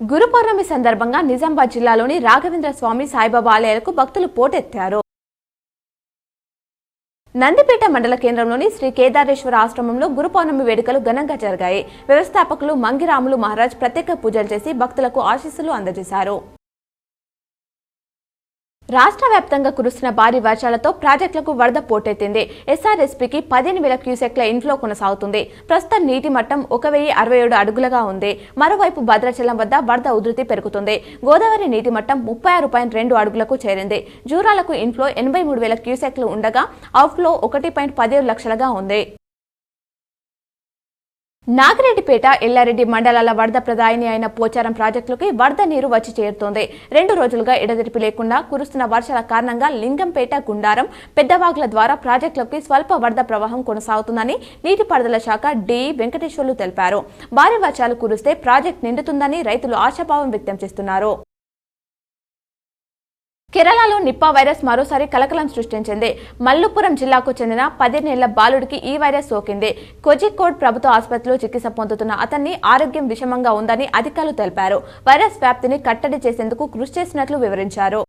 గురు పౌర్ణమి సందర్భంగా నిజామాబాద్ జిల్లాలోని రాఘవేంద్ర స్వామి సాయిబాబా ఆలయాలకు భక్తులు పోటెత్తారు. నందిపేట మండల కేంద్రంలోని శ్రీ కేదారేశ్వర ఆశ్రమంలో గురు పౌర్ణమి వేడుకలు ఘనంగా జరిగాయి. వ్యవస్థాపకులు మంగిరాములు మహారాజ్ ప్రత్యేక పూజలు చేసి భక్తులకు ఆశీస్సులు అందజేశారు. రాష్ట్ర వ్యాప్తంగా కురుస్తున్న భారీ వర్షాలతో ప్రాజెక్టులకు వరద పోటెత్తింది. ఎస్ఆర్ఎస్పీకి 15,000 క్యూసెక్ల ఇన్ఫ్లో కొనసాగుతుంది. ప్రస్తుతం నీటి మట్టం 1,067 అడుగులుగా ఉంది. మరోవైపు భద్రాచలం వద్ద వరద ఉధృతి పెరుగుతుంది. గోదావరి నీటి మట్టం 36.2 అడుగులకు చేరింది. జూరాలకు ఇన్ఫ్లో 83,000 క్యూసెక్లు ఉండగా అవుట్ఫ్లో 1.17 లక్షలుగా ఉంది. నాగిరెడ్డిపేట, ఎల్లారెడ్డి మండలాల వరద ప్రదాయిని అయిన పోచారం ప్రాజెక్టులకి వరద నీరు వచ్చి చేరుతోంది. 2 రోజులుగా ఎడతెరిపి లేకుండా కురుస్తున్న వర్షాల కారణంగా లింగంపేట, గుండారం, పెద్దవాగుల ద్వారా ప్రాజెక్టులకి స్వల్ప వరద ప్రవాహం కొనసాగుతుందని నీటిపారుదల శాఖ డీఈ వెంకటేశ్వర్లు తెలిపారు. భారీ వర్షాలు కురిస్తే ప్రాజెక్టు నిండుతుందని రైతులు ఆశాభావం వ్యక్తం చేస్తున్నారు. కేరళలో నిప్పా వైరస్ మరోసారి కలకలం సృష్టించింది. మల్లుపురం జిల్లాకు చెందిన 10 ఏళ్ల బాలుడికి ఈ వైరస్ సోకింది. కోజికోడ్ ప్రభుత్వ ఆసుపత్రిలో చికిత్స పొందుతున్న అతన్ని ఆరోగ్యం విషమంగా ఉందని అధికారులు తెలిపారు. వైరస్ వ్యాప్తిని కట్టడి చేసేందుకు కృషి చేసినట్లు వివరించారు.